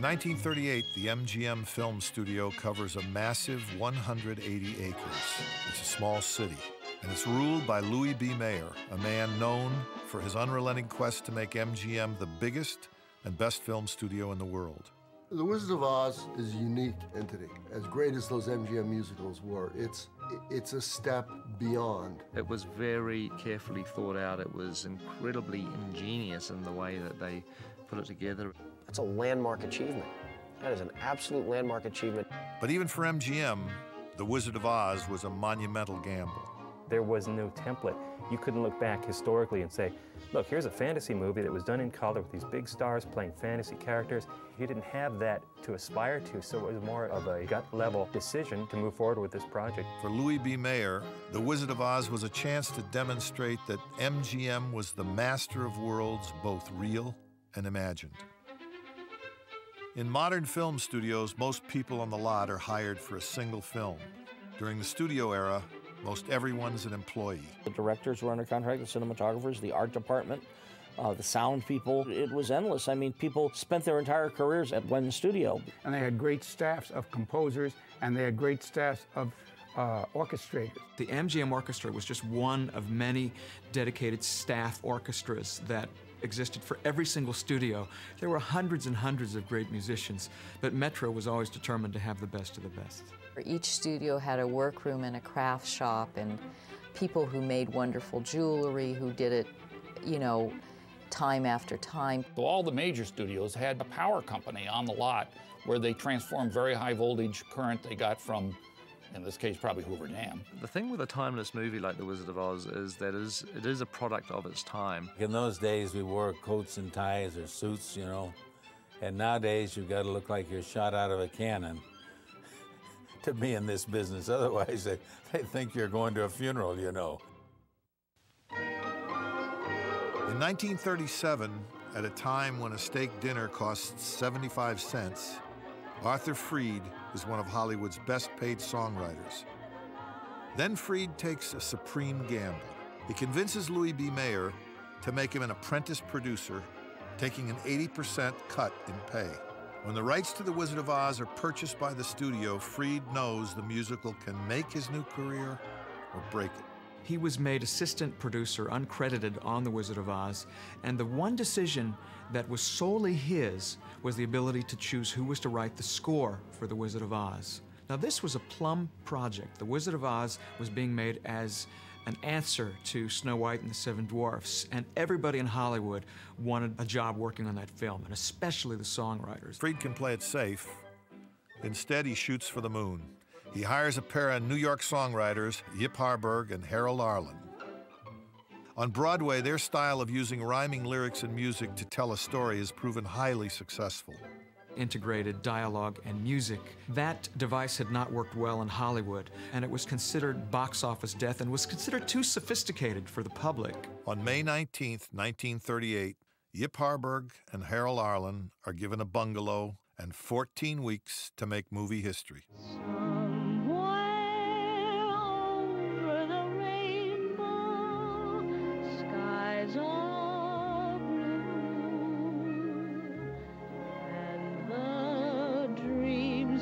1938, the MGM film studio covers a massive 180 acres. It's a small city, and it's ruled by Louis B. Mayer, a man known for his unrelenting quest to make MGM the biggest and best film studio in the world. The Wizard of Oz is a unique entity. As great as those MGM musicals were, it's a step beyond. It was very carefully thought out. It was incredibly ingenious in the way that they put it together. That's a landmark achievement. That is an absolute landmark achievement. But even for MGM, The Wizard of Oz was a monumental gamble. There was no template. You couldn't look back historically and say, look, here's a fantasy movie that was done in color with these big stars playing fantasy characters. You didn't have that to aspire to, so it was more of a gut-level decision to move forward with this project. For Louis B. Mayer, The Wizard of Oz was a chance to demonstrate that MGM was the master of worlds, both real and imagined. In modern film studios, most people on the lot are hired for a single film. During the studio era, most everyone's an employee. The directors were under contract, the cinematographers, the art department, the sound people. It was endless. I mean, people spent their entire careers at one studio. And they had great staffs of composers, and they had great staffs of orchestrators. The MGM Orchestra was just one of many dedicated staff orchestras that existed for every single studio. There were hundreds and hundreds of great musicians, but Metro was always determined to have the best of the best. Each studio had a workroom and a craft shop and people who made wonderful jewelry, who did it, you know, time after time. So all the major studios had a power company on the lot where they transformed very high voltage current they got from, in this case, probably Hoover Dam. The thing with a timeless movie like The Wizard of Oz is that it is a product of its time. In those days, we wore coats and ties or suits, you know, and nowadays you've got to look like you're shot out of a cannon to be in this business. Otherwise, they think you're going to a funeral, you know. In 1937, at a time when a steak dinner cost 75 cents, Arthur Freed is one of Hollywood's best-paid songwriters. Then Freed takes a supreme gamble. He convinces Louis B. Mayer to make him an apprentice producer, taking an 80% cut in pay. When the rights to The Wizard of Oz are purchased by the studio, Freed knows the musical can make his new career or break it. He was made assistant producer, uncredited, on The Wizard of Oz, and the one decision that was solely his was the ability to choose who was to write the score for The Wizard of Oz. Now, this was a plum project. The Wizard of Oz was being made as an answer to Snow White and the Seven Dwarfs, and everybody in Hollywood wanted a job working on that film, and especially the songwriters. Freed can play it safe. Instead, he shoots for the moon. He hires a pair of New York songwriters, Yip Harburg and Harold Arlen. On Broadway, their style of using rhyming lyrics and music to tell a story has proven highly successful. Integrated dialogue and music. That device had not worked well in Hollywood, and it was considered box office death and was considered too sophisticated for the public. On May 19th, 1938, Yip Harburg and Harold Arlen are given a bungalow and 14 weeks to make movie history.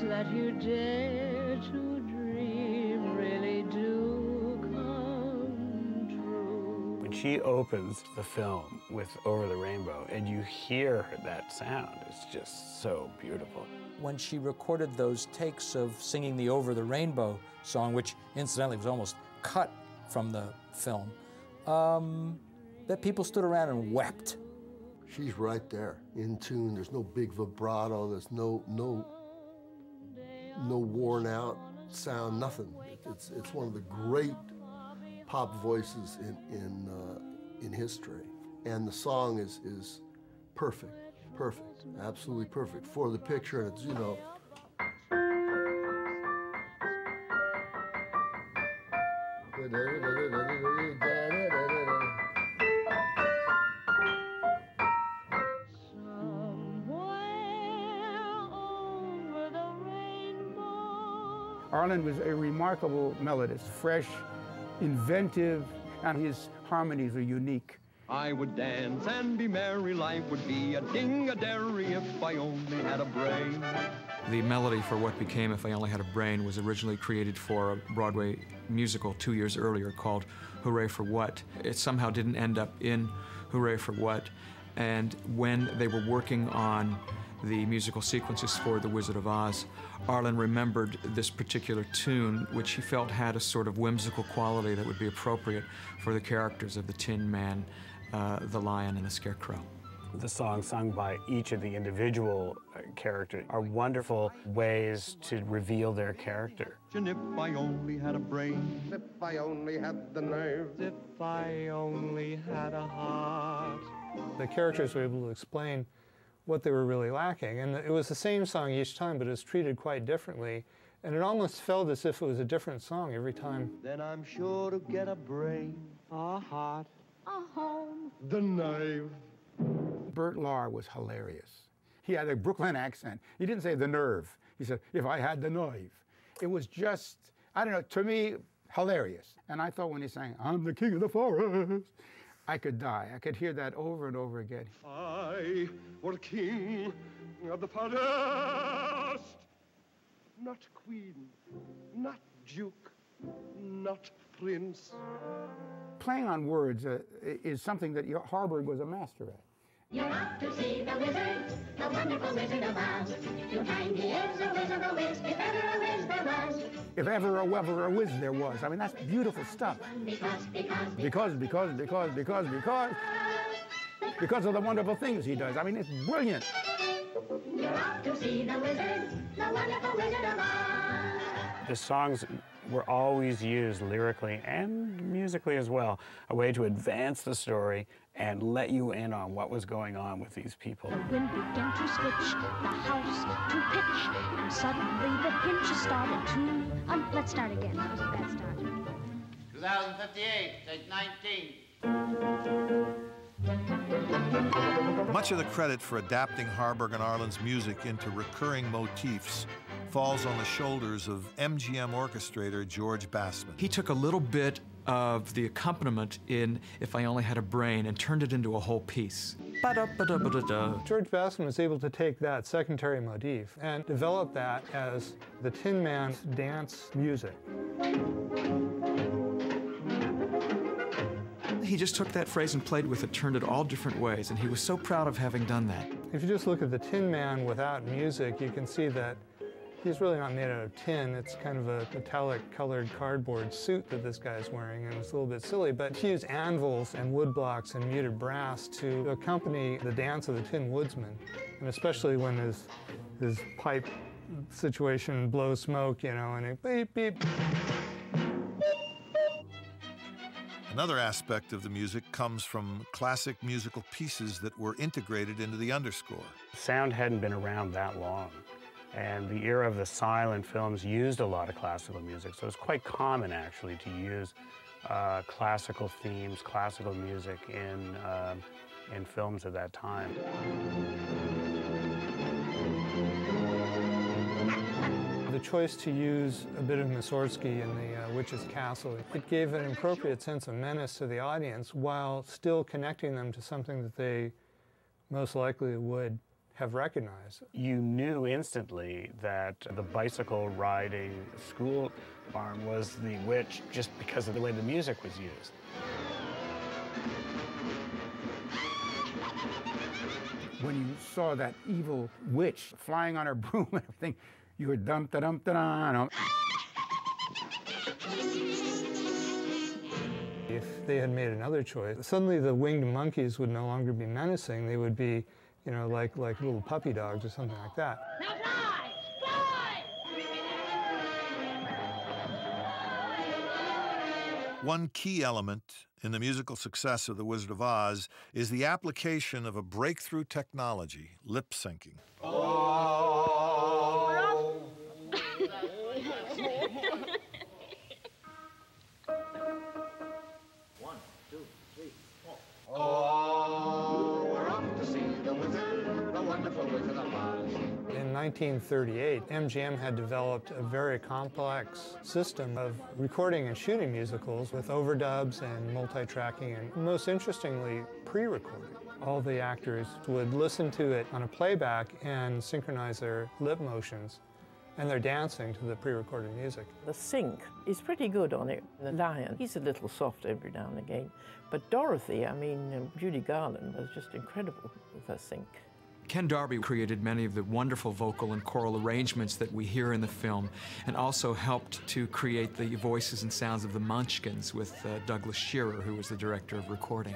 That you dare to dream really do come true. When she opens the film with Over the Rainbow and you hear that sound, it's just so beautiful. When she recorded those takes of singing the Over the Rainbow song, which incidentally was almost cut from the film, that people stood around and wept. She's right there, in tune. There's no big vibrato. There's no worn out sound, nothing. It's one of the great pop voices in history. And the song is perfect, absolutely perfect for the picture. And it's, you know, Arlen was a remarkable melodist, fresh, inventive, and his harmonies are unique. I would dance and be merry. Life would be a ding-a-dairy if I only had a brain. The melody for what became If I Only Had a Brain was originally created for a Broadway musical 2 years earlier called Hooray for What. It somehow didn't end up in Hooray for What, and when they were working on the musical sequences for The Wizard of Oz, Arlen remembered this particular tune, which he felt had a sort of whimsical quality that would be appropriate for the characters of the Tin Man, the Lion, and the Scarecrow. The songs sung by each of the individual characters are wonderful ways to reveal their character. And if I only had a brain, if I only had the nerves, if I only had a heart. The characters were able to explain what they were really lacking, and it was the same song each time, but it was treated quite differently, and it almost felt as if it was a different song every time. Then I'm sure to get a brain, a heart, A home. the knife. Bert Lahr was hilarious. He had a Brooklyn accent. He didn't say the nerve. He said, if I had the knife. It was just, I don't know, to me, hilarious. And I thought when he sang, I'm the king of the forest, I could die. I could hear that over and over again. I were king of the forest, not queen, not duke, not prince. Playing on words is something that Harburg was a master at. You're off to see the wizard, the wonderful Wizard of Oz. You'll find he is a whiz of a whiz, if ever a whiz there was. If ever a whiz there was. I mean, that's beautiful stuff. Because of the wonderful things he does. I mean, it's brilliant. You're off to see the wizard, the wonderful Wizard of Oz. The songs were always used lyrically and musically as well, a way to advance the story and let you in on what was going on with these people. The wind began to switch, the house to pitch, and suddenly the hinges started to... let's start again. That was a bad start. 2058, take 19. Much of the credit for adapting Harburg and Arlen's music into recurring motifs falls on the shoulders of MGM orchestrator George Bassman. He took a little bit of the accompaniment in If I Only Had a Brain and turned it into a whole piece. Ba-da-ba-da-ba-da-da. George Bassman was able to take that secondary motif and develop that as the Tin Man's dance music. He just took that phrase and played with it, turned it all different ways, and he was so proud of having done that. If you just look at the Tin Man without music, you can see that he's really not made out of tin. It's kind of a metallic colored cardboard suit that this guy's wearing, and it's a little bit silly, but he used anvils and wood blocks and muted brass to accompany the dance of the Tin Woodsman, and especially when his pipe situation blows smoke, you know, and it beep, beep. Another aspect of the music comes from classic musical pieces that were integrated into the underscore. Sound hadn't been around that long, and the era of the silent films used a lot of classical music, so it's quite common actually to use classical themes, classical music in films at that time. The choice to use a bit of Mussorgsky in the Witch's Castle, it gave an appropriate sense of menace to the audience while still connecting them to something that they most likely would have recognized. You knew instantly that the bicycle riding school marm was the witch just because of the way the music was used. When you saw that evil witch flying on her broom and everything, you were dum-da-dum-da-dum. If they had made another choice, suddenly the winged monkeys would no longer be menacing. They would be, you know, like little puppy dogs or something like that. Now fly! Fly! One key element in the musical success of The Wizard of Oz is the application of a breakthrough technology, lip syncing. Oh, we're off to see the wizard, the wonderful Wizard of Oz. In 1938, MGM had developed a very complex system of recording and shooting musicals with overdubs and multi-tracking, and most interestingly, pre-recording. All the actors would listen to it on a playback and synchronize their lip motions, and they're dancing to the pre-recorded music. The sync is pretty good on it. The lion, he's a little soft every now and again, but Dorothy, I mean, Judy Garland was just incredible with her sync. Ken Darby created many of the wonderful vocal and choral arrangements that we hear in the film, and also helped to create the voices and sounds of the Munchkins with Douglas Shearer, who was the director of recording.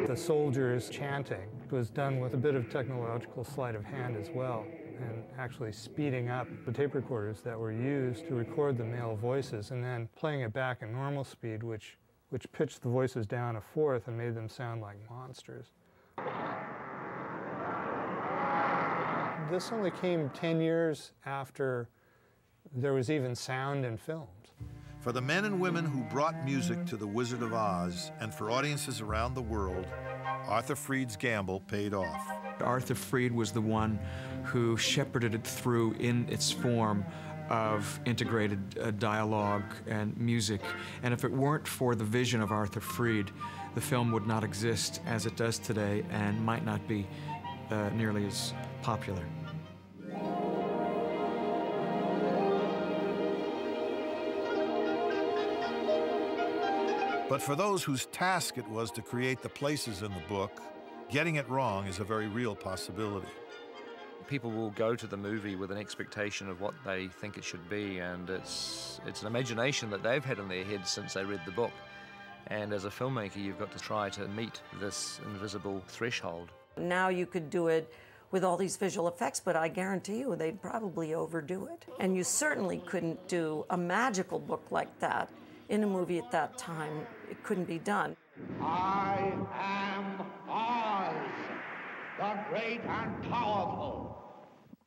The soldiers chanting was done with a bit of technological sleight of hand as well, and actually speeding up the tape recorders that were used to record the male voices and then playing it back at normal speed, which pitched the voices down a fourth and made them sound like monsters. This only came 10 years after there was even sound in films. For the men and women who brought music to The Wizard of Oz and for audiences around the world, Arthur Freed's gamble paid off. Arthur Freed was the one who shepherded it through in its form of integrated dialogue and music. And if it weren't for the vision of Arthur Freed, the film would not exist as it does today and might not be nearly as popular. But for those whose task it was to create the places in the book, getting it wrong is a very real possibility. People will go to the movie with an expectation of what they think it should be, and it's an imagination that they've had in their heads since they read the book. And as a filmmaker, you've got to try to meet this invisible threshold. Now you could do it with all these visual effects, but I guarantee you they'd probably overdo it. And you certainly couldn't do a magical book like that in a movie at that time. It couldn't be done. I am Oz, the great and powerful.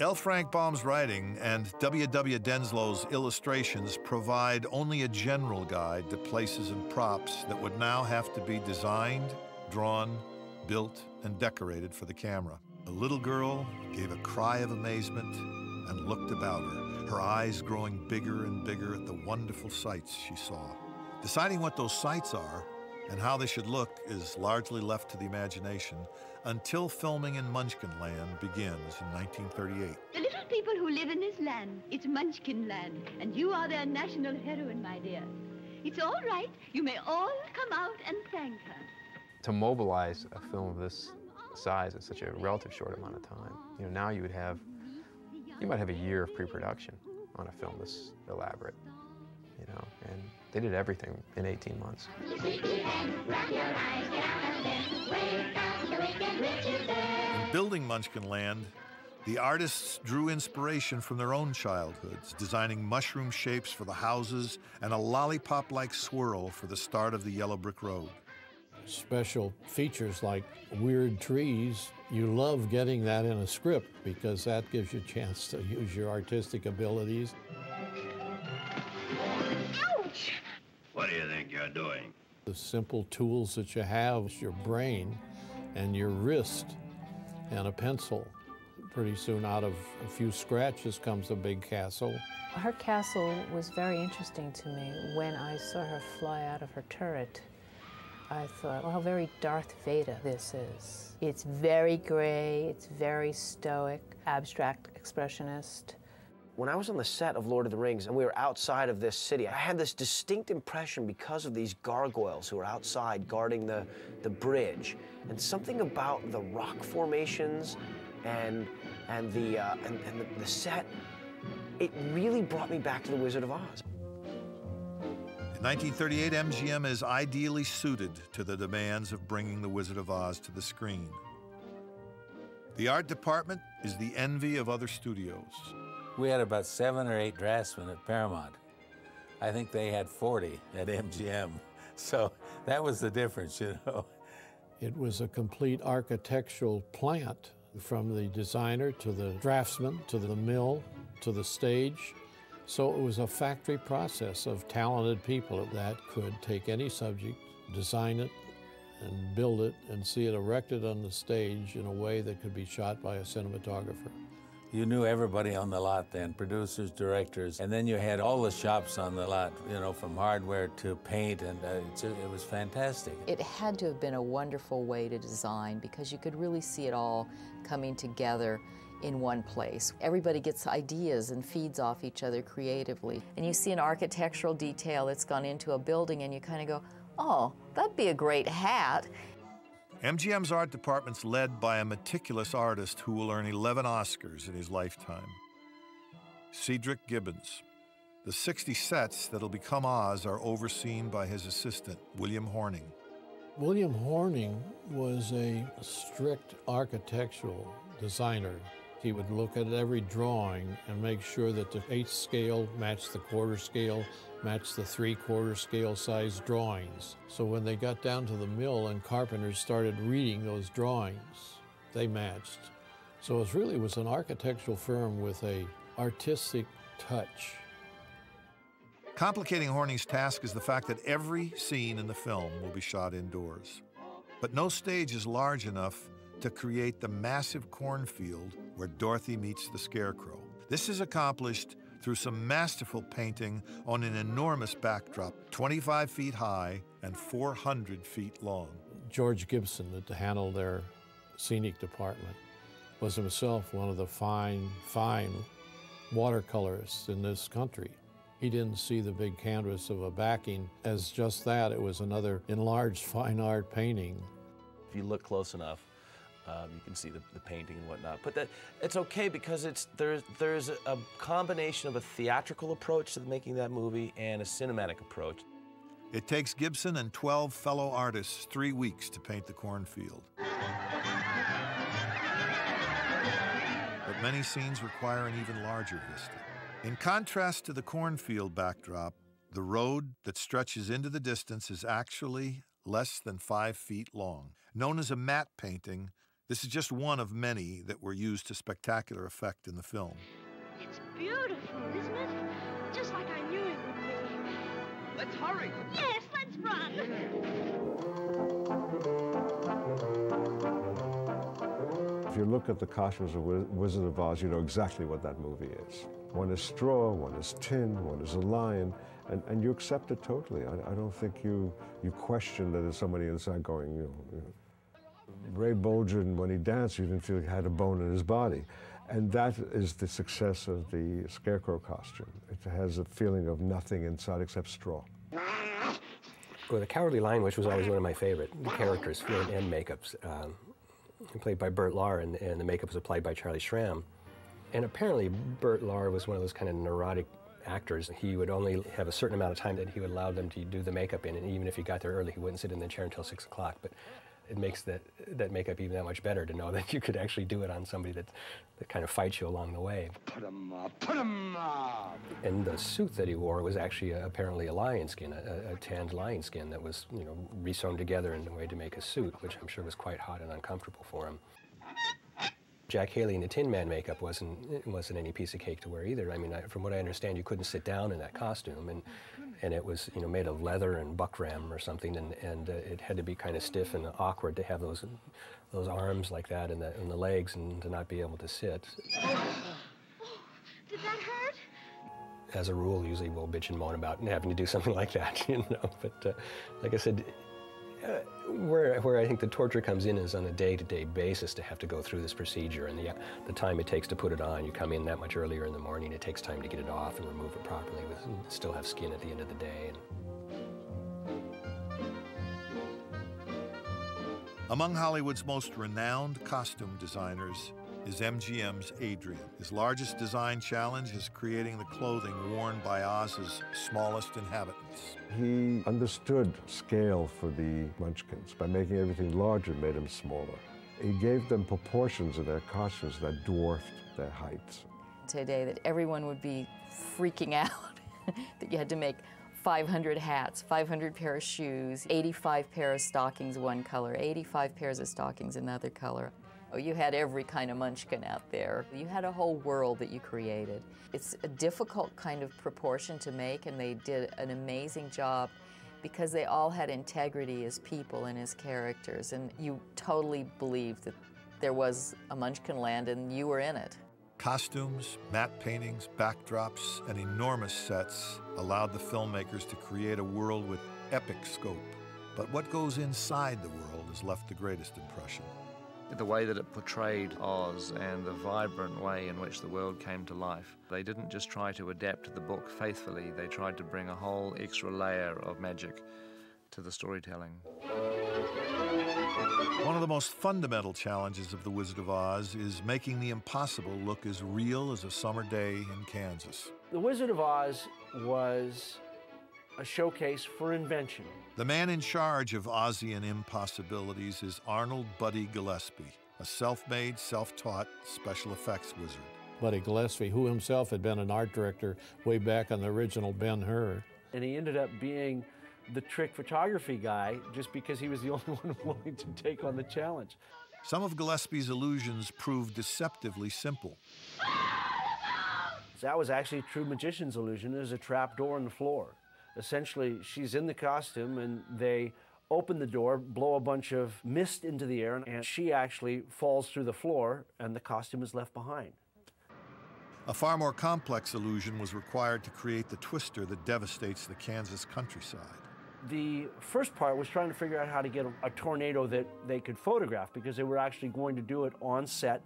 L. Frank Baum's writing and W. W. Denslow's illustrations provide only a general guide to places and props that would now have to be designed, drawn, built, and decorated for the camera. The little girl gave a cry of amazement and looked about her, her eyes growing bigger and bigger at the wonderful sights she saw. Deciding what those sights are and how they should look is largely left to the imagination until filming in Munchkin Land begins in 1938. The little people who live in this land, it's Munchkin Land, and you are their national heroine, my dear. It's all right. You may all come out and thank her. To mobilize a film of this size in such a relative short amount of time, you know, now you might have a year of pre-production on a film this elaborate, you know, and they did everything in 18 months. In building Munchkin Land, the artists drew inspiration from their own childhoods, designing mushroom shapes for the houses and a lollipop-like swirl for the start of the yellow brick road. Special features like weird trees, you love getting that in a script because that gives you a chance to use your artistic abilities. Ouch! What do you think you're doing? The simple tools that you have is your brain and your wrist and a pencil. Pretty soon out of a few scratches comes a big castle. Her castle was very interesting to me. When I saw her fly out of her turret, I thought, well, how very Darth Vader this is. It's very gray, it's very stoic, abstract expressionist. When I was on the set of Lord of the Rings and we were outside of this city, I had this distinct impression because of these gargoyles who were outside guarding the bridge, and something about the rock formations and the set, it really brought me back to The Wizard of Oz. In 1938, MGM is ideally suited to the demands of bringing The Wizard of Oz to the screen. The art department is the envy of other studios. We had about 7 or 8 draftsmen at Paramount. I think they had 40 at MGM. So that was the difference, you know. It was a complete architectural plant, from the designer to the draftsman to the mill to the stage. So it was a factory process of talented people that could take any subject, design it, and build it and see it erected on the stage in a way that could be shot by a cinematographer. You knew everybody on the lot then, producers, directors, and then you had all the shops on the lot, you know, from hardware to paint, and it was fantastic. It had to have been a wonderful way to design because you could really see it all coming together in one place. Everybody gets ideas and feeds off each other creatively. And you see an architectural detail that's gone into a building and you kind of go, oh, that'd be a great hat. MGM's art department's led by a meticulous artist who will earn 11 Oscars in his lifetime. Cedric Gibbons. The 60 sets that'll become Oz are overseen by his assistant, William Horning. William Horning was a strict architectural designer. He would look at every drawing and make sure that the 1/8 scale matched the 1/4 scale, matched the 3/4 scale size drawings. So when they got down to the mill and carpenters started reading those drawings, they matched. So it really was an architectural firm with a artistic touch. Complicating Horning's task is the fact that every scene in the film will be shot indoors. But no stage is large enough to create the massive cornfield where Dorothy meets the Scarecrow. This is accomplished through some masterful painting on an enormous backdrop, 25 feet high and 400 feet long. George Gibson, that handled their scenic department, was himself one of the fine watercolorists in this country. He didn't see the big canvas of a backing as just that. It was another enlarged fine art painting. If you look close enough, you can see the painting and whatnot. But it's okay because there's a combination of a theatrical approach to making that movie and a cinematic approach. It takes Gibson and 12 fellow artists 3 weeks to paint the cornfield. But many scenes require an even larger vista. In contrast to the cornfield backdrop, the road that stretches into the distance is actually less than 5 feet long. Known as a matte painting, this is just one of many that were used to spectacular effect in the film. It's beautiful, isn't it? Just like I knew it would be. Let's hurry. Yes, let's run. If you look at the costumes of Wizard of Oz, you know exactly what that movie is. One is straw, one is tin, one is a lion, and you accept it totally. I don't think you question that there's somebody inside going, you know. Ray Bolger, when he danced, you didn't feel he had a bone in his body. And that is the success of the Scarecrow costume. It has a feeling of nothing inside except straw. Well, the Cowardly Lion, which was always one of my favorite characters, film and makeups, played by Burt Lahr, and the makeup was applied by Charlie Schramm. And apparently, Burt Lahr was one of those kind of neurotic actors. He would only have a certain amount of time that he would allow them to do the makeup in, and even if he got there early, he wouldn't sit in the chair until 6 o'clock. But it makes that makeup even that much better to know that you could actually do it on somebody that kind of fights you along the way. Put 'em up, put 'em up. And the suit that he wore was actually apparently a lion skin, a tanned lion skin that was, you know, re-sewn together in a way to make a suit, which I'm sure was quite hot and uncomfortable for him. Jack Haley in the Tin Man makeup wasn't any piece of cake to wear either. I mean, from what I understand, you couldn't sit down in that costume, and it was, you know, made of leather and buckram or something, and it had to be kind of stiff and awkward to have those arms like that and the legs and to not be able to sit. Did that hurt? As a rule, usually we'll bitch and moan about having to do something like that, you know. But like I said, where I think the torture comes in is on a day-to-day basis to have to go through this procedure, and the time it takes to put it on. You come in that much earlier in the morning, it takes time to get it off and remove it properly, still have skin at the end of the day. Among Hollywood's most renowned costume designers is MGM's Adrian. His largest design challenge is creating the clothing worn by Oz's smallest inhabitants. He understood scale for the Munchkins. By making everything larger, it made them smaller. He gave them proportions of their costumes that dwarfed their heights. Today that everyone would be freaking out that you had to make 500 hats, 500 pair of shoes, 85 pair of stockings one color, 85 pairs of stockings another color. Oh, you had every kind of munchkin out there. You had a whole world that you created. It's a difficult kind of proportion to make, and they did an amazing job because they all had integrity as people and as characters, and you totally believed that there was a Munchkin land and you were in it. Costumes, matte paintings, backdrops, and enormous sets allowed the filmmakers to create a world with epic scope. But what goes inside the world has left the greatest impression. The way that it portrayed Oz and the vibrant way in which the world came to life. They didn't just try to adapt the book faithfully, they tried to bring a whole extra layer of magic to the storytelling. One of the most fundamental challenges of The Wizard of Oz is making the impossible look as real as a summer day in Kansas. The Wizard of Oz was a showcase for invention. The man in charge of Ozian impossibilities is Arnold Buddy Gillespie, a self-made, self-taught special effects wizard. Buddy Gillespie, who himself had been an art director way back on the original Ben-Hur. And he ended up being the trick photography guy just because he was the only one willing to take on the challenge. Some of Gillespie's illusions proved deceptively simple. That was actually a true magician's illusion. There's a trap door in the floor. Essentially, she's in the costume and they open the door, blow a bunch of mist into the air, and she actually falls through the floor and the costume is left behind. A far more complex illusion was required to create the twister that devastates the Kansas countryside. The first part was trying to figure out how to get a tornado that they could photograph, because they were actually going to do it on set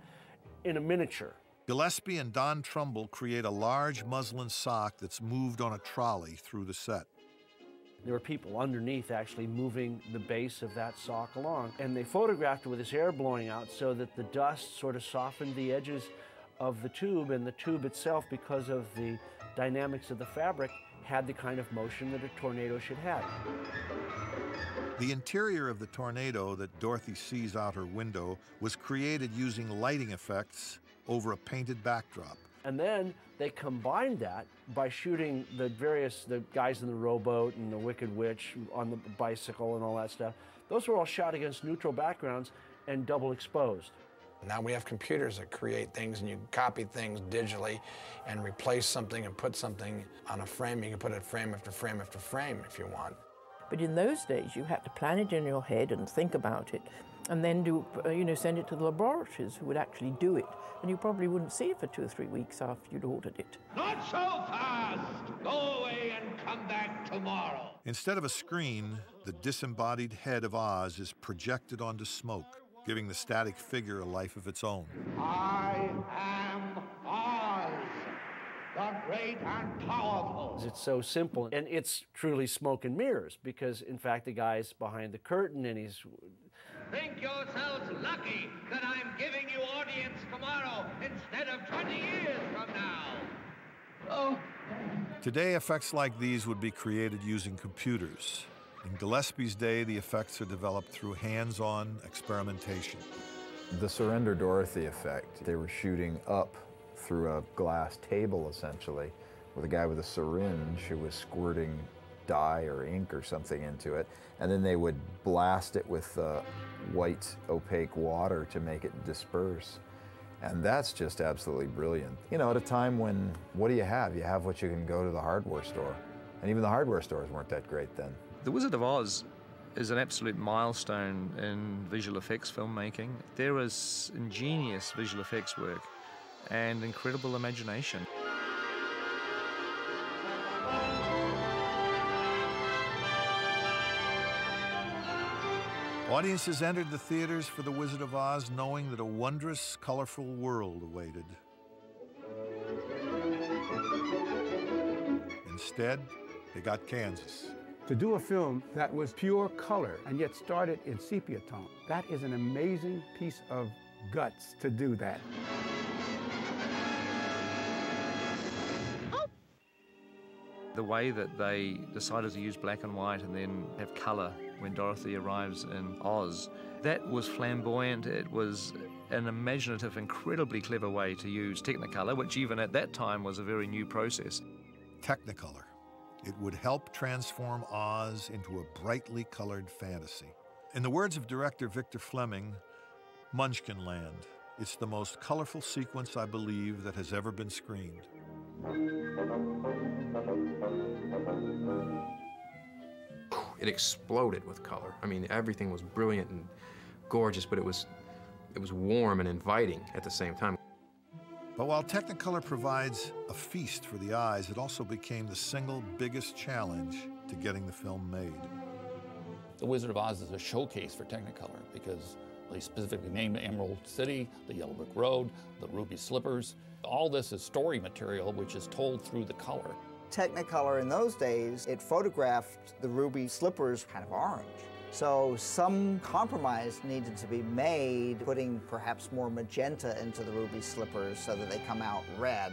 in a miniature. Gillespie and Don Trumbull create a large muslin sock that's moved on a trolley through the set. There were people underneath actually moving the base of that sock along, and they photographed it with this air blowing out so that the dust sort of softened the edges of the tube, and the tube itself, because of the dynamics of the fabric, had the kind of motion that a tornado should have. The interior of the tornado that Dorothy sees out her window was created using lighting effects over a painted backdrop. And then they combined that by shooting the guys in the rowboat and the Wicked Witch on the bicycle and all that stuff. Those were all shot against neutral backgrounds and double exposed. Now we have computers that create things, and you can copy things digitally and replace something and put something on a frame. You can put it frame after frame after frame if you want. But in those days, you had to plan it in your head and think about it, and then send it to the laboratories who would actually do it. And you probably wouldn't see it for 2 or 3 weeks after you'd ordered it. Not so fast! Go away and come back tomorrow. Instead of a screen, the disembodied head of Oz is projected onto smoke, giving the static figure a life of its own. I am Oz, the great and powerful. It's so simple, and it's truly smoke and mirrors, because in fact the guy's behind the curtain and he's... Think yourselves lucky that I'm giving you audience tomorrow instead of 20 years from now. Oh. Today, effects like these would be created using computers. In Gillespie's day, the effects are developed through hands-on experimentation. The Surrender Dorothy effect, they were shooting up through a glass table, essentially, with a guy with a syringe who was squirting dye or ink or something into it, and then they would blast it with white opaque water to make it disperse. And that's just absolutely brilliant. You know, at a time when, what do you have? You have what you can go to the hardware store. And even the hardware stores weren't that great then. The Wizard of Oz is an absolute milestone in visual effects filmmaking. There is ingenious visual effects work and incredible imagination. Audiences entered the theaters for The Wizard of Oz knowing that a wondrous, colorful world awaited. Instead, they got Kansas. To do a film that was pure color and yet started in sepia tone, that is an amazing piece of guts to do that. The way that they decided to use black and white and then have color when Dorothy arrives in Oz, that was flamboyant. It was an imaginative, incredibly clever way to use Technicolor, which even at that time was a very new process. Technicolor. It would help transform Oz into a brightly colored fantasy. In the words of director Victor Fleming, Munchkin Land. It's the most colorful sequence, I believe, that has ever been screened. It exploded with color. I mean, everything was brilliant and gorgeous, but it was warm and inviting at the same time. But while Technicolor provides a feast for the eyes, it also became the single biggest challenge to getting the film made. The Wizard of Oz is a showcase for Technicolor because they specifically named Emerald City, the Yellow Brick Road, the Ruby Slippers. All this is story material which is told through the color. Technicolor in those days, it photographed the ruby slippers kind of orange. So some compromise needed to be made, putting perhaps more magenta into the ruby slippers so that they come out red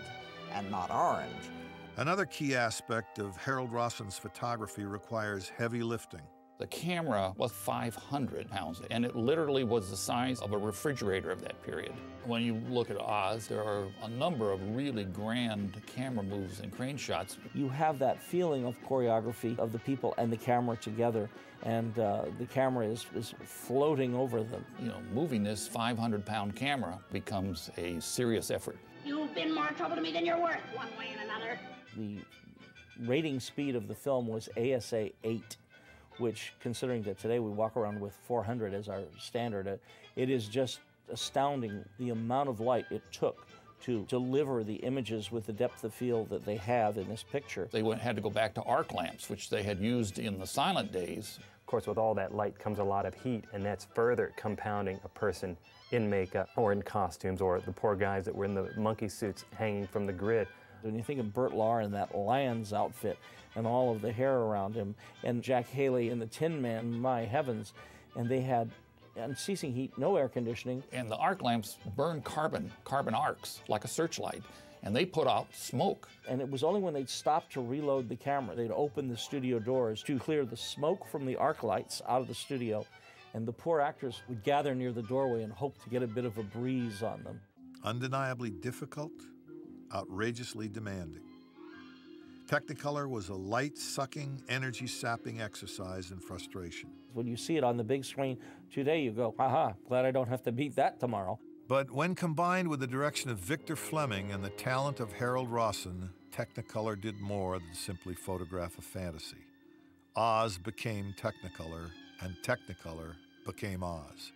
and not orange. Another key aspect of Harold Rosson's photography requires heavy lifting. The camera was 500 pounds, and it literally was the size of a refrigerator of that period. When you look at Oz, there are a number of really grand camera moves and crane shots. You have that feeling of choreography of the people and the camera together, and the camera is floating over them. You know, moving this 500-pound camera becomes a serious effort. You've been more trouble to me than you're worth, one way and another. The rating speed of the film was ASA 8. Which, considering that today we walk around with 400 as our standard, it is just astounding the amount of light it took to deliver the images with the depth of field that they have in this picture. They had to go back to arc lamps, which they had used in the silent days. Of course, with all that light comes a lot of heat, and that's further compounding a person in makeup or in costumes, or the poor guys that were in the monkey suits hanging from the grid. When you think of Burt Lahr in that lion's outfit and all of the hair around him, and Jack Haley in the Tin Man, my heavens, and they had unceasing heat, no air conditioning. And the arc lamps burn carbon arcs, like a searchlight, and they put out smoke. And it was only when they'd stop to reload the camera, they'd open the studio doors to clear the smoke from the arc lights out of the studio, and the poor actors would gather near the doorway and hope to get a bit of a breeze on them. Undeniably difficult, outrageously demanding. Technicolor was a light-sucking, energy-sapping exercise in frustration. When you see it on the big screen today, you go, aha, glad I don't have to beat that tomorrow. But when combined with the direction of Victor Fleming and the talent of Harold Rosson, Technicolor did more than simply photograph a fantasy. Oz became Technicolor, and Technicolor became Oz.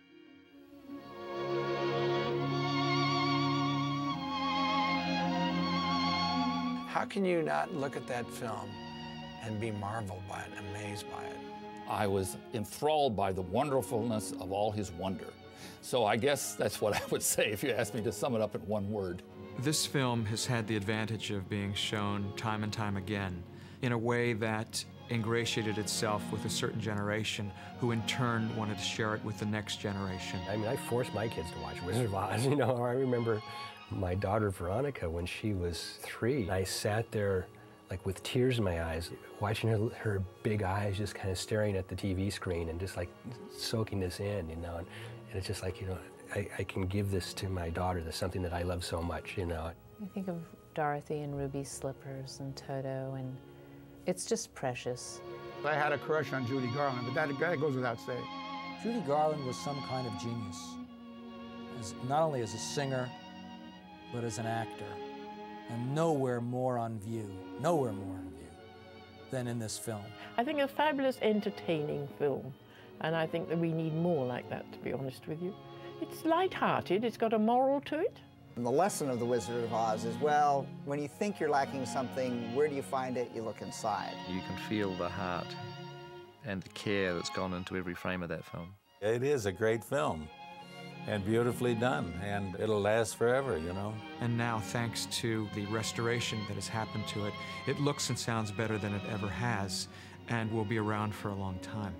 How can you not look at that film and be marveled by it, amazed by it? I was enthralled by the wonderfulness of all his wonder. So I guess that's what I would say if you asked me to sum it up in one word. This film has had the advantage of being shown time and time again in a way that ingratiated itself with a certain generation who in turn wanted to share it with the next generation. I mean, I forced my kids to watch Wizard of Oz. You know, I remember my daughter Veronica, when she was 3, I sat there like with tears in my eyes, watching her big eyes just kind of staring at the TV screen and just like soaking this in, you know. And it's just like, you know, I can give this to my daughter. That's something that I love so much, you know. I think of Dorothy and Ruby Slippers and Toto, and it's just precious. I had a crush on Judy Garland, but that goes without saying. Judy Garland was some kind of genius, not only as a singer, but as an actor. And nowhere more on view than in this film. I think a fabulous, entertaining film, and I think that we need more like that, to be honest with you. It's light-hearted, it's got a moral to it. And the lesson of The Wizard of Oz is, well, when you think you're lacking something, where do you find it? You look inside. You can feel the heart and the care that's gone into every frame of that film. It is a great film. And beautifully done, and it'll last forever, you know. And now, thanks to the restoration that has happened to it, it looks and sounds better than it ever has, and will be around for a long time.